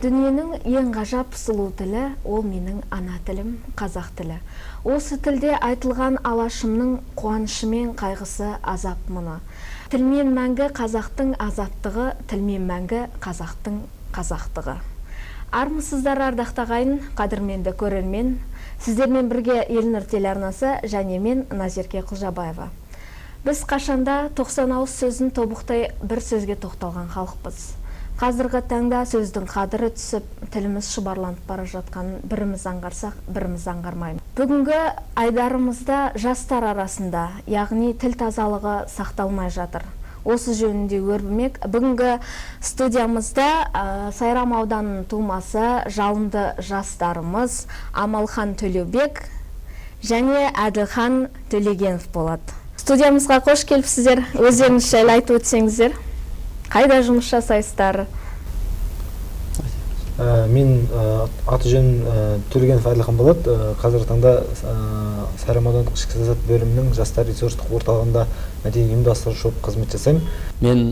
Дүниенің ең ғажап сұлу тілі ол менің ана тілім, қазақ тілі. Осы тілде айтылған алашымның қуанышы мен қайғысы азап мұны. Тілмен мәңгі қазақтың азаттығы, тілмен мәңгі қазақтың қазақтығы. Армысыздар ардақты ағайын, қадірменді көрермен. Сіздермен бірге Елнұр телеарнасы және мен Назерке Құлжабаева. Біз қашанда 90 ауыз сөзін тобықтай бір сөзге тоқталған халықпыз. Қазіргі таңда сөздің қадірі түсіп, тіліміз шұбарланып бара жатқанын біріміз аңғарсақ, біріміз аңғармаймыз. Бүгінгі айдарымызда жастар арасында, яғни тіл тазалығы сақталмай жатыр. Осы жөнінде өрбімек. Бүгінгі студиямызда Сайрам ауданының тумасы, жалынды жастарымыз Амалхан Төлеубек және Әділхан Төлегенов болады. Студиямызға қош келіпсіздер. Өздеріңіз жайлы айтып өтсеңіздер. Қайда жұмыс жасайсыздар? Мен аты жөнім Төлегенов Әділхан болады. Қазіргі таңда Сайрам аудандық ішкі саясат бөлімінің жастар ресурстық орталығында мәдени ұйымдастырушы болып қызмет жасаймын. Мен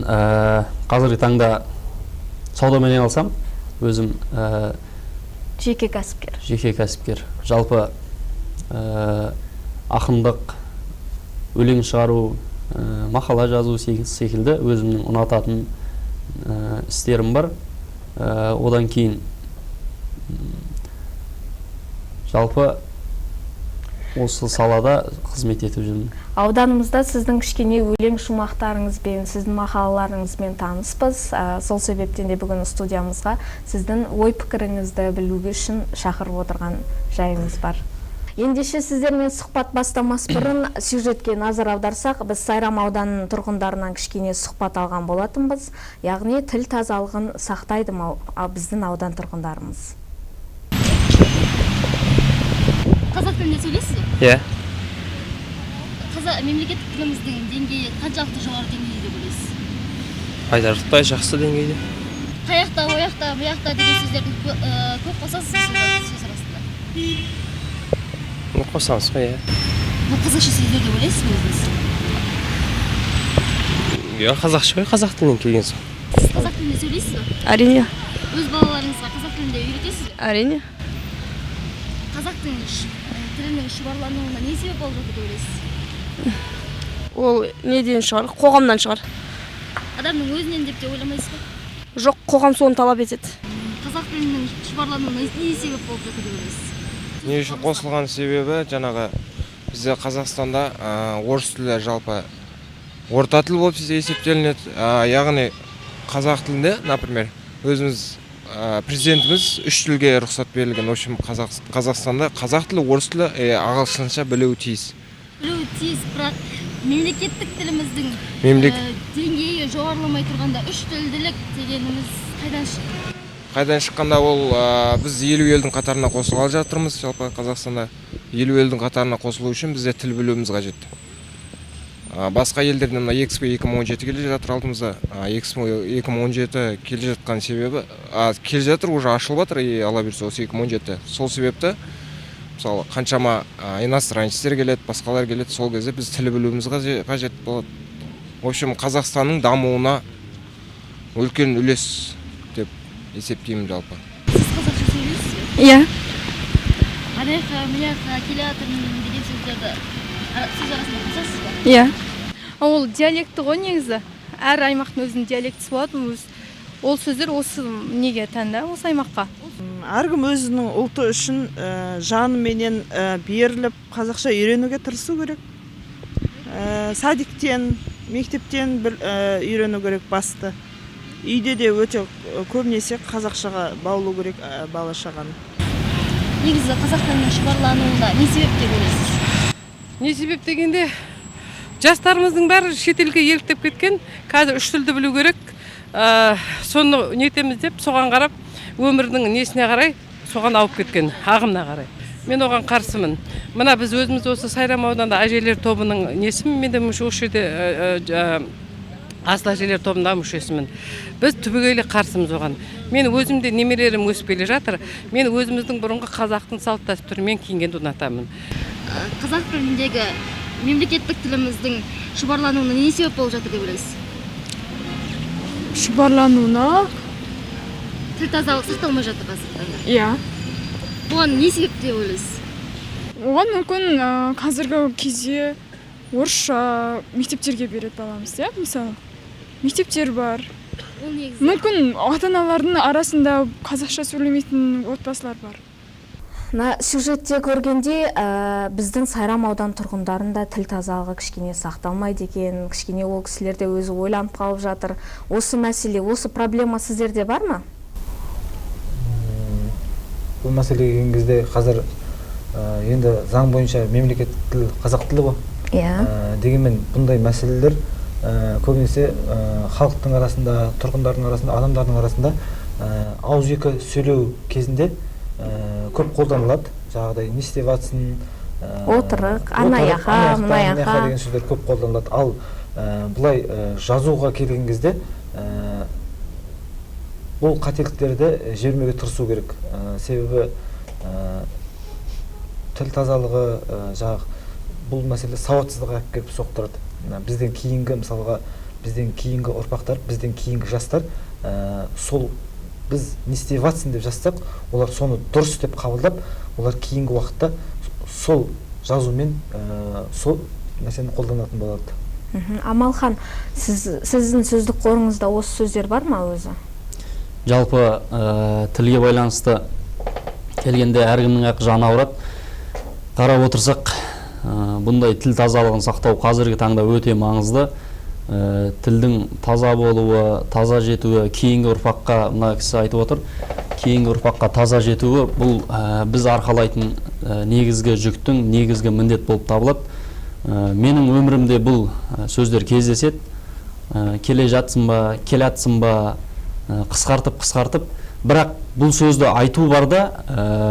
қазіргі таңда саудамен айналысам. Өзім жеке кәсіпкер. Жеке кәсіпкер. Жалпы ақындық, өлең шығару, мақала жазу секілді өзімнің ұнататын істерім бар. Одан кейін жалпы осы салада қызмет етіп жүрмін. Ауданымызда сіздің кішкене өлең шумақтарыңызбен, сіздің мақалаларыңызбен таныспыз. Сол себептен де бүгін студиямызға сіздің ой пікіріңізді білуге үшін шақырып отырған жайымыз бар. Ендеше сіздермен сұхбат бастамас бұрын сюжетке назар аударсақ, біз Сайрам ауданының тұрғындарынан кішкене сұхбат алған болатынбыз. Яғни тіл тазалығын сақтайды ма біздің аудан тұрғындарымыз? Қазақ тілінде сөйлейсіз бе? Иә. Мемлекеттік тіліміздің деңгейі қаншалықты жоғары деңгейде деп ойлайсыз? Айтарлықтай жақсы деңгейде. Қаяқта, ояқта, бұяқта деген сөздерді көп қосасыз сөз арасында? Қосамыз ба, иә. Бұл қазақша сөздер деп ойлайсыз бе өзіңіз? Иә, қазақша ғой, қазақ тілінен келген соң. Сіз қазақ тілінде сөйлейсіз бе? Әрине. Өз балаларыңызға қазақ тілінде үйретесіз бе? Әрине. Қазақ тілінің шұбарлануына не себеп болып жатыр деп ойлайсыз? Ол неден шығар? Қоғамнан шығар. Адамның өзінен деп те ойламайсыз ба? Жоқ, қоғам соны талап етеді. Қазақ тілінің шұбарлануына не себеп болып жатыр деп ойлайсыз? Не үшін қосылған себебі, жаңағы бізде Қазақстанда орыс тілі жалпы орта тіл болып есептелінеді. Яғни қазақ тілінде, например, өзіміз президентіміз 3 тілге рұқсат берілген. В общем, Қазақстанда қазақ тілі, орыс тілі, ағылшынша білуі тиіс. Білуі тиіс, бірақ мемлекеттік тіліміздің деңгейі жоғарыламай тұрғанда 3 тілділік дегеніміз қайдан шықты? Қайдан шыққанда ол біз 50 елдің қатарына қосылғалы жатырмыз. Жалпы Қазақстанда 50 елдің қатарына қосылу үшін бізде тіл білуіміз қажет. Басқа елдерден Экспо 2017 келе жатыр алдымызда. Экспо 2017 келе жатқан себебі, келе жатыр, уже ашылып жатыр, ала берсе осы 2017. Сол себепті, мысалы, қаншама иностранецтер келеді, басқалар келеді, сол кезде біз тіл білуіміз қажет болады. В общем, Қазақстанның дамуына үлкен үлес деп есептеймін жалпы. Сіз қазақша сөйлейсіз бе? Иә. Анаяққа, мыняққа, келеатырмын деген сөздерді сөз арасында қосасыз ба? Иә. Ол диалекті ғой негізі. Әр аймақтың өзінің диалектісі болады. Ол сөздер осы неге тәнді, осы аймаққа? Әркім өзінің ұлты үшін жаныменен беріліп, қазақша үйренуге тырысу керек. Садиктен, мектептен үйрену керек басты. Үйде де өте көбінесе қазақшаға баулу керек бала шағаны. Негізі қазақ тілінің шұбарлануына не себеп деп ойлайсыз? Не себеп дегенде, жастарымыздың бәрі шетелге еліктеп кеткен, қазір 3 тілді білу керек. Соны нетеміз деп, соған қарап, өмірдің несіне қарай, соған ауып кеткен, ағымына қарай. Мен оған қарсымын. Мына біз өзіміз осы Сайрам ауданында әжелер тобының несімін, мен де осы жерде асыл әжелер тобында мүшесімін. Біз түбегейлі қарсымыз оған. Мен өзімде немерелерім өсіп келе жатыр. Мен өзіміздің бұрынғы қазақтың салт дәстүрімен киінгенді ұнатамын. Қазақ тіліндегі мемлекеттік тіліміздің шұбарлануына не себеп болып жатыр деп ойлайсыз? Шұбарлануына тіл тазалық сақталмай жатыр қазіргі таңда. Иә. Бұған не себеп деп ойлайсыз? Оған мүмкін қазіргі кезде орысша мектептерге береді баламыз, иә, мысалы. Мектептер бар. Ол негізі. Мүмкін ата-аналардың арасында қазақша сөйлемейтін отбасылар бар. Сюжетте көргенде біздің Сайрам аудан тұрғындарында тіл тазалығы кішкене сақталмайды екен, кішкене ол кісілерде өзі ойланып қалып жатыр. Осы мәселе, осы проблема сіздерде бар ма? Бұл мәселеге келген кезде қазір енді заң бойынша мемлекет тілі қазақ тілі ғой. Дегенмен бұндай мәселелер көбінесе халықтың арасында, тұрғындардың арасында, адамдардың арасында ауызекі сөйлеу кезінде көп қолданылады. Жаңағыдай не істеп жатсың, отырық, анаяқа, мұнаяқа деген сөздер көп қолданылады. Ал бұлай жазуға келген кезде бұл қателіктерді жібермеуге тырысу керек. Себебі тіл тазалығы бұл мәселе сауатсыздыққа алып келіп соқтырады. Бізден кейінгі, мысалға, бізден кейінгі ұрпақтар, бізден кейінгі жастар сол біз не істеп жатсың деп жазсақ, олар соны дұрыс деп қабылдап, олар кейінгі уақытта сол жазумен сол нәрсені қолданатын болады. Амалхан, сіздің сөздік қорыңызда осы сөздер бар ма өзі? Жалпы тілге байланысты келгенде әркімнің ақ жаны ауырады. Қарап отырсақ, бұндай тіл тазалығын сақтау қазіргі таңда өте маңызды. Тілдің таза болуы, таза жетуі, кейінгі ұрпаққа, мына кісі айтып отыр, кейінгі ұрпаққа таза жетуі бұл біз арқалайтын негізгі жүктің, негізгі міндет болып табылады. Менің өмірімде бұл сөздер кездеседі. Келе жатсың ба, келатсың ба, қысқартып, бірақ бұл сөзді айту бар да,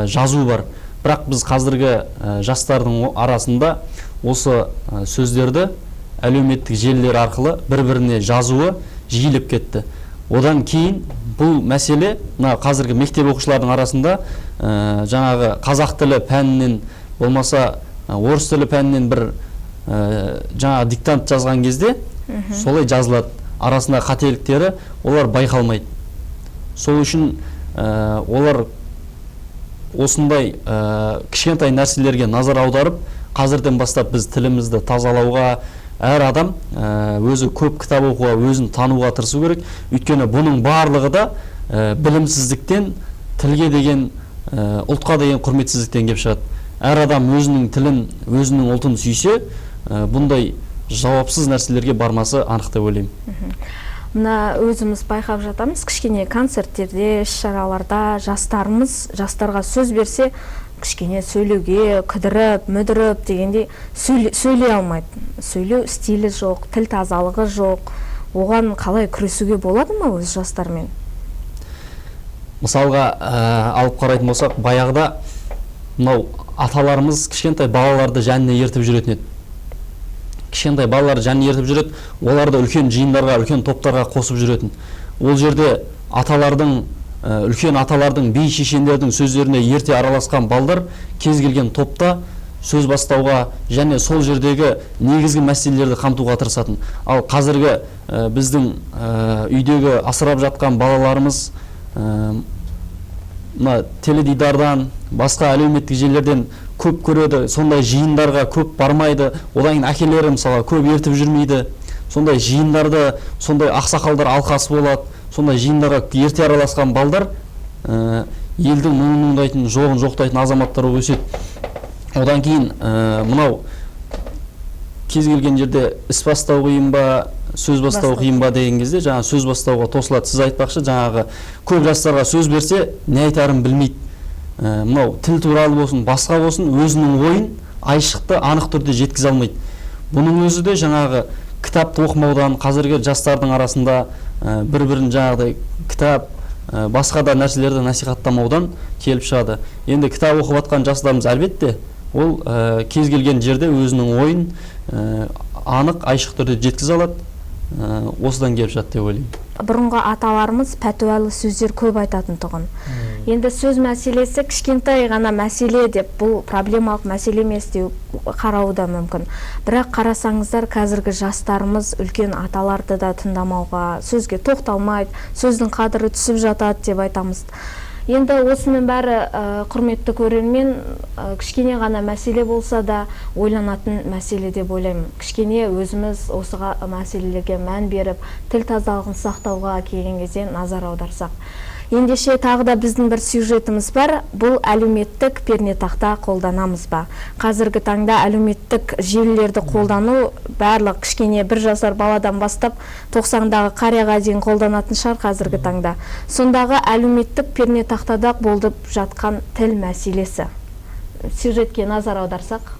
жазу бар. Бірақ біз қазіргі жастардың арасында осы сөздерді әлеуметтік желілер арқылы бір-біріне жазуы жиілеп кетті. Одан кейін бұл мәселе қазіргі мектеп оқушылардың арасында жаңағы қазақ тілі пәнінен болмаса орыс тілі пәнінен бір жаңағы диктант жазған кезде солай жазылады. Арасында қателіктері олар байқалмайды. Сол үшін олар осындай кішкентай нәрселерге назар аударып, қазірден бастап біз тілімізді тазалауға, әр адам өзі көп кітап оқуға, өзін тануға тырысу керек. Өйткені бұның барлығы да білімсіздіктен, тілге деген, ұлтқа деген құрметсіздіктен кеп шығады. Әр адам өзінің тілін, өзінің ұлтын сүйсе, бұндай жауапсыз нәрселерге бармасы анық деп ойлаймын. Мына өзіміз байқап жатамыз, кішкене концерттерде, іс-шараларда жастарға сөз берсе, кішкене сөйлеуге, кідіріп, мүдіріп дегенде сөйлей алмайды. Сөйлеу стилі жоқ, тіл тазалығы жоқ. Оған қалай күресуге болады ма өз жастармен? Мысалға алып қарайтын болсақ, баяғыда мынау аталарымыз кішкентай балаларды жанына ертіп жүретін еді. Кішкентай балаларды жанына ертіп жүреді, оларды үлкен жиындарға, үлкен топтарға қосып жүретін. Ол жерде үлкен аталардың, би шешендердің сөздеріне ерте араласқан балдар кез келген топта сөз бастауға және сол жердегі негізгі мәселелерді қамтуға тырысатын. Ал қазіргі біздің үйдегі асырап жатқан балаларымыз теледидардан, басқа әлеуметтік желілерден көп көреді, сондай жиындарға көп бармайды, одан кейін әкелері мысалы көп ертіп жүрмейді. Сондай жиындарды, сондай ақсақалдар алқасы болады, сондай жиындарға ерте араласқан балдар елдің мұңдайтын, жоғын жоқтайтын азаматтар өседі. Одан кейін мынау кез келген жерде іс бастау қиын ба, сөз бастау қиын ба деген кезде жаңағы сөз бастауға тосылады. Сіз айтпақшы, жаңағы көп жастарға сөз берсе, не айтарын білмейді. Мынау тіл туралы болсын, басқа болсын, өзінің ойын айшықты, анық түрде жеткізе алмайды. Бұның өзі де жаңағы кітапты оқымаудан, қазіргі жастардың арасында бір-бірін жаңағыдай кітап, басқа да нәрселерді насихаттамаудан келіп шығады. Енді кітап оқып жатқан жастарымыз әлбетте, ол кез келген жерде өзінің ойын анық, айшық түрде жеткізе алады. Осыдан келіп жатты деп ойлаймын. Бұрынғы аталарымыз пәтуалы сөздер көп айтатын тұғын. Енді сөз мәселесі кішкентай ғана мәселе деп, бұл проблемалық мәселе емес деп қарауы да мүмкін. Бірақ қарасаңыздар, қазіргі жастарымыз үлкен аталарды да тыңдамауға, сөзге тоқталмайды, сөздің қадірі түсіп жатады деп айтамыз. Енді осының бәрі құрметті көрермен, кішкене ғана мәселе болса да ойланатын мәселе деп ойлаймын. Кішкене өзіміз осыға мәселелерге мән беріп, тіл тазалығын сақтауға келген кезде назар аударсақ. Ендеше тағы да біздің бір сюжетіміз бар, бұл әлеуметтік пернетақта қолданамыз ба? Қазіргі таңда әлеуметтік желілерді қолдану барлық кішкене 1 жасар баладан бастап 90-дағы қарияға дейін қолданатын шығар қазіргі таңда. Сондағы әлеуметтік пернетақтада болып жатқан тіл мәселесі. Сюжетке назар аударсақ.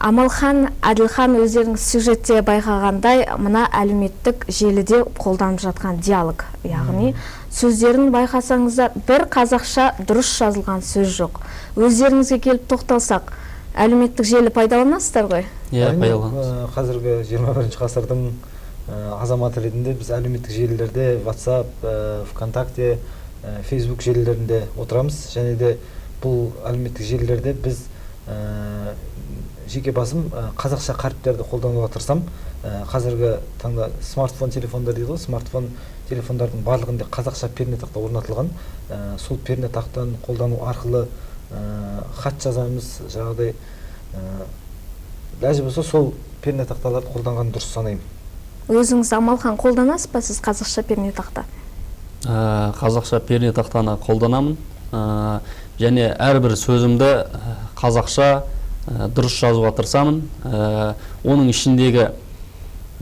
Амалхан, Әділхан өздеріңіз сюжетте байқағандай, мына әлеуметтік желіде қолданып жатқан диалог, яғни сөздерін байқасаңыздар, бір қазақша дұрыс жазылған сөз жоқ. Өздеріңізге келіп тоқталсақ, әлеуметтік желі пайдаланасыздар ғой? Иә, пайдаланамыз. Қазіргі 21 ғасырдың азаматы ретінде біз әлеуметтік желілерде, WhatsApp, ВКонтакте, Facebook желілерінде отырамыз, және де бұл әлеуметтік желілерде біз жеке басым қазақша қаріптерді қолдануға тырысам. Қазіргі таңда смартфон телефондар дейді ғой, смартфон телефондардың барлығында қазақша пернетақта орнатылған. Сол пернетақтан қолдану арқылы хат жазамыз, жаңағыдай ләжі болса сол пернетақталарды қолданған дұрыс санаймын. Өзіңіз, Амалхан, қолданасыз ба сіз қазақша пернетақта? Қазақша пернетақтаны қолданамын, және әрбір сөзімді қазақша дұрыс жазуға тырысамын. Оның ішіндегі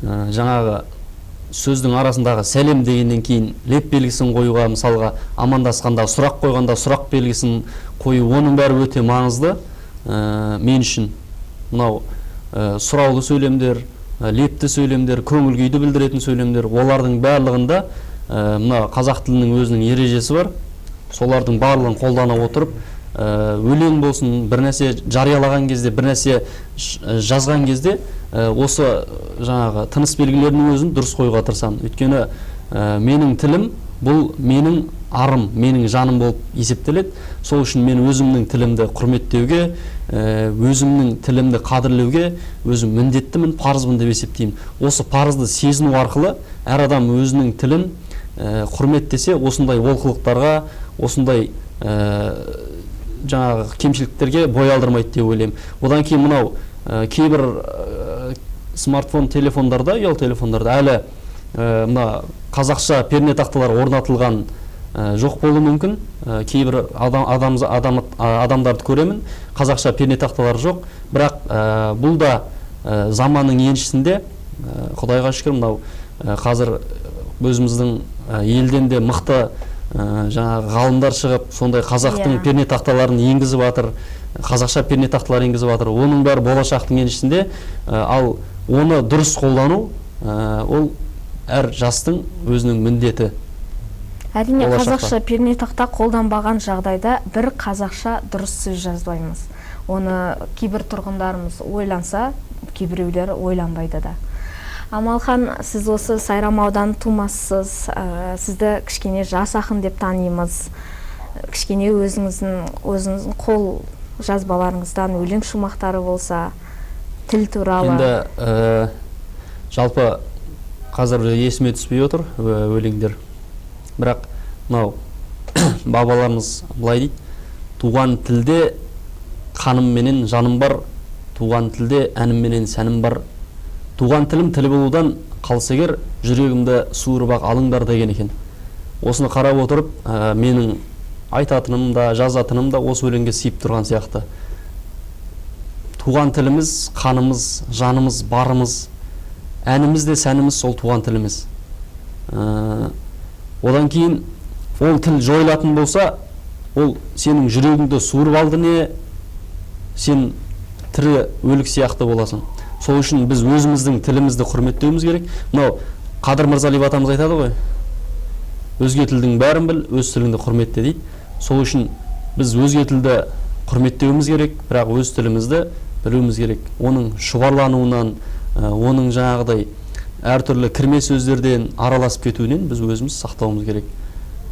жаңағы сөздің арасындағы сәлем дегеннен кейін леп белгісін қоюға, мысалға амандасқанда сұрақ қойғанда сұрақ белгісін қою, оның бәрі өте маңызды мен үшін. Мынау сұраулы сөйлемдер, лепті сөйлемдер, көңіл күйді білдіретін сөйлемдер, олардың барлығында мына қазақ тілінің өзінің ережесі бар. Солардың барлығын қолдана отырып, өлең болсын, бір нәрсе жариялаған кезде, бір нәрсе жазған кезде осы жаңағы тыныс белгілерінің өзін дұрыс қоюға тырысамын. Өйткені менің тілім бұл менің арым, менің жаным болып есептеледі. Сол үшін мен өзімнің тілімді құрметтеуге, өзімнің тілімді қадірлеуге өзім міндеттімін, парызбын деп есептеймін. Осы парызды сезіну арқылы әр адам өзінің тілін құрметтесе, осындай олқылықтарға, осындай жаңағы кемшіліктерге бой алдырмайды деп ойлаймын. Одан кейін мынау кейбір смартфон телефондарда, ұялы телефондарда әлі мына қазақша пернетақталар орнатылған жоқ болуы мүмкін. Кейбір адамдарды көремін, қазақша пернетақталар жоқ, бірақ бұл да заманның еншісінде Құдайға шүкір мынау қазір өзіміздің елден де мықты жаңағы ғалымдар шығып, сондай қазақтың пернетақталарын енгізіп жатыр, қазақша пернетақталар енгізіп жатыр. Оның бәрі болашақтың еншісінде, ал оны дұрыс қолдану ол әр жастың өзінің міндеті. Әрине қазақша пернетақта қолданбаған жағдайда бір қазақша дұрыс сөз жазбаймыз. Оны кейбір тұрғындарымыз ойланса, кейбіреулер ойланбайды да. Амалхан, сіз осы Сайрам ауданы тумассыз, сізді кішкене жас ақын деп танимыз. Кішкене өзіңіздің қол жазбаларыңыздан өлең шумақтары болса, тіл туралы. Енді жалпы қазір есіме түспей отыр өлеңдер. Бірақ мынау бабаларымыз былай дейді: туған тілде қаным менен жаным бар, туған тілде әнім менен сәнім бар. Туған тілім тіл болудан қалса егер, жүрегімді суырып ақ алыңдар деген екен. Осыны қарап отырып, менің айтатыным да, жазатыным да осы өлеңге сыйып тұрған сияқты. Туған тіліміз, қанымыз, жанымыз, барымыз, әніміз де сәніміз сол туған тіліміз. Одан кейін ол тіл жойылатын болса, ол сенің жүрегіңді суырып алды не, сен тірі өлік сияқты боласың. Сол үшін біз өзіміздің тілімізді құрметтеуіміз керек. Мынау Қадыр Мырзалиев атамыз айтады ғой: өзге тілдің бәрін біл, өз тіліңді құрметте дейді. Сол үшін біз өзге тілді құрметтеуіміз керек, бірақ өз тілімізді білуіміз керек. Оның шұбарлануынан, оның жаңағыдай әртүрлі кірме сөздерден араласып кетуінен біз өзіміз сақтауымыз керек.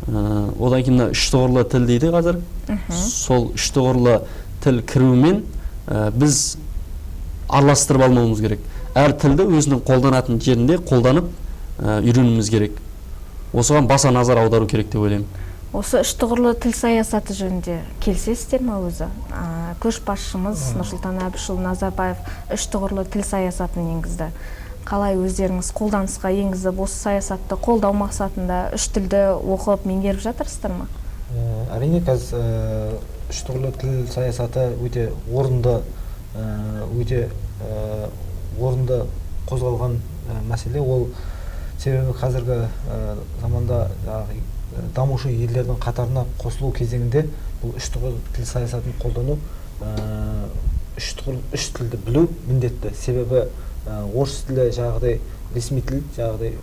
Одан кейін үш тұғырлы тіл дейді қазір. Сол үш тұғырлы тіл кіруімен біз араластырып алмауымыз керек. Әр тілді өзінің қолданатын жерінде қолданып үйренуіміз керек. Осыған баса назар аудару керек деп ойлаймын. Осы үш тұғырлы тіл саясаты жөнінде келісесіздер ме өзі? Көшбасшымыз Нұрсұлтан Әбішұлы Назарбаев үш тұғырлы тіл саясатын енгізді. Қалай өздеріңіз қолданысқа енгізіп, осы саясатты қолдау мақсатында үш тілді оқып меңгеріп жатырсыздар ма? Әрине, қазір үш тұғырлы тіл саясаты өте орынды қозғалған мәселе. Ол себебі қазіргі заманда дамушы елдердің қатарына қосылу кезеңінде бұл үш тұғырлы тіл саясатын қолдану, үш тілді білу міндетті. Себебі орыс тілі жаңағыдай ресми тіл, жаңағыдай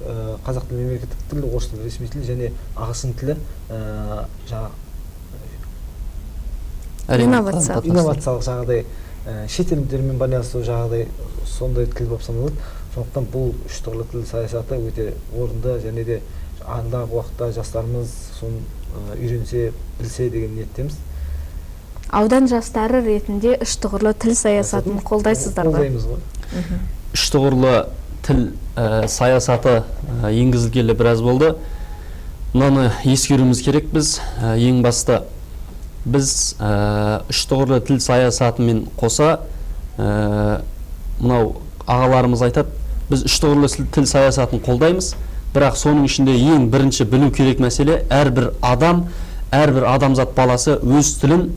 қазақ тілі мемлекеттік тіл, орыс тілі ресми тіл және ағылшын тілі инновациялық жаңағыдай шетелдермен байланысу жағдай сондай тіл болып саналады. Сондықтан бұл үш тұғырлы тіл саясаты өте орынды және де алдағы уақытта жастарымыз соны үйренсе, білсе деген ниеттеміз. Аудан жастары ретінде үш тұғырлы тіл саясатын қолдайсыздар ба? Қолдаймыз ғой. Үш тұғырлы тіл саясаты енгізілгелі біраз болды. Мынаны ескеруіміз керек. Біз ең басты біз үш тұғырлы тіл саясатымен қоса, мынау ағаларымыз айтады, біз үш тұғырлы тіл саясатын қолдаймыз, бірақ соның ішінде ең бірінші білу керек мәселе, әрбір адамзат баласы өз тілін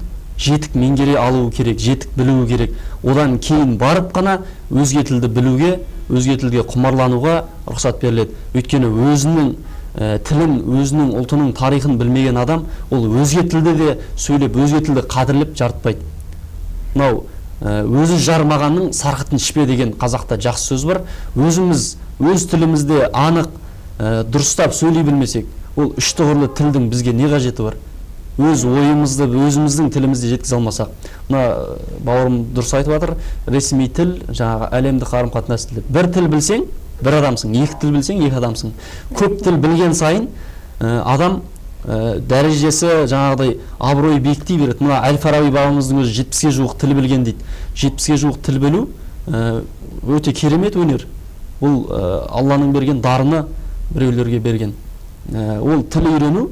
жетік меңгере алуы керек, жетік білуі керек. Одан кейін барып қана өзге тілді білуге, өзге тілге құмарлануға рұқсат беріледі. Өйткені өзінің тілін, өзінің ұлтының тарихын білмеген адам, ол өзге тілді де сөйлеп, өзге тілді қадірлеп жарытпайды. Мынау өзі жармағанның сарқытын ішпе деген қазақта жақсы сөз бар. Өзіміз өз тілімізде анық, дұрыстап сөйлей білмесек, ол үш тұғырлы тілдің бізге не қажеті бар? Өз ойымызды өзіміздің тілімізде жеткізе алмасақ. Мына бауырым дұрыс айтып жатыр, ресми тіл, жаңағы әлемдік қарым-қатынас тілі. Bir тіл білсең, бір адамсың, екі тіл білсең, екі адамсың. Көп тіл білген сайын адам дәрежесі жаңағыдай абыройы биіктей береді. Мына Әл-Фараби бабамыздың өзі 70-ге жуық тіл білген дейді. 70-ге жуық тіл білу өте керемет өнер. Бұл Алланың берген дарыны біреулерге берген. Ол тіл үйрену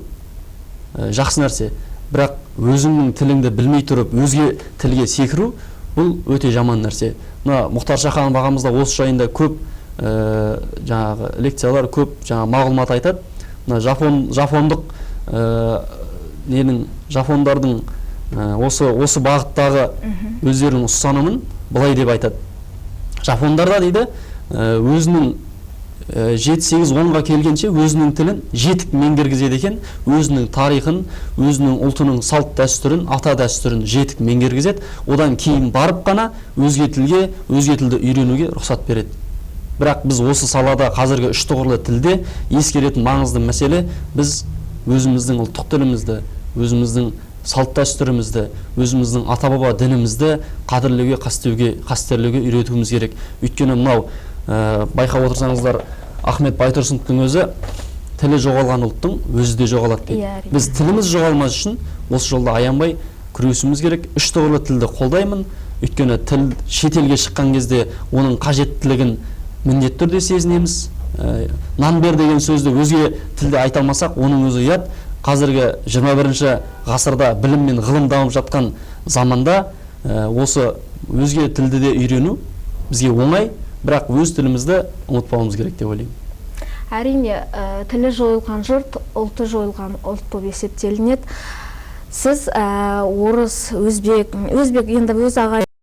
жақсы нәрсе, бірақ өзіңнің тіліңді білмей тұрып өзге тілге секіру, бұл өте жаман нәрсе. Мына Мұхтар Шаханов ағамызда осы жайында көп жаңағы лекциялар, көп жаңағы мағлұмат айтады. Мына жапондардың осы бағыттағы өздерінің ұстанымын былай деп айтады. Жапондарда дейді өзінің 7-8-10-ға келгенше өзінің тілін жетік меңгергізеді екен, өзінің тарихын, өзінің ұлтының салт дәстүрін, ата дәстүрін жетік меңгергізеді, одан кейін барып қана өзге тілді үйренуге рұқсат береді. Бірақ біз осы салада қазіргі үш тұғырлы тілде ескеретін маңызды мәселе, біз өзіміздің ұлттық тілімізді, өзіміздің салт дәстүрімізді, өзіміздің ата-баба дінімізді қадірлеуге, қастерлеуге үйретуіміз керек. Өйткені мынау байқап отырсаңыздар, Ахмет Байтұрсыновтың өзі тілі жоғалған ұлттың өзі де жоғалады дейді. Біз тіліміз жоғалмас үшін осы жолда аянбай күресуіміз керек. Үш тұғырлы тілді қолдаймын. Өйткені тіл шетелге шыққан кезде оның қажеттілігін міндетті түрде сезінеміз. Нан бер деген сөзді өзге тілде айта алмасақ, оның өзі ұят. Қазіргі 21-ші ғасырда білім мен ғылым дамып жатқан заманда осы өзге тілді де үйрену бізге оңай, бірақ өз тілімізді ұмытпауымыз керек деп ойлаймын. Әрине, тілі жойылған жұрт, ұлты жойылған ұлт болып есептелінеді. Сіз орыс, өзбек енді өз ағайын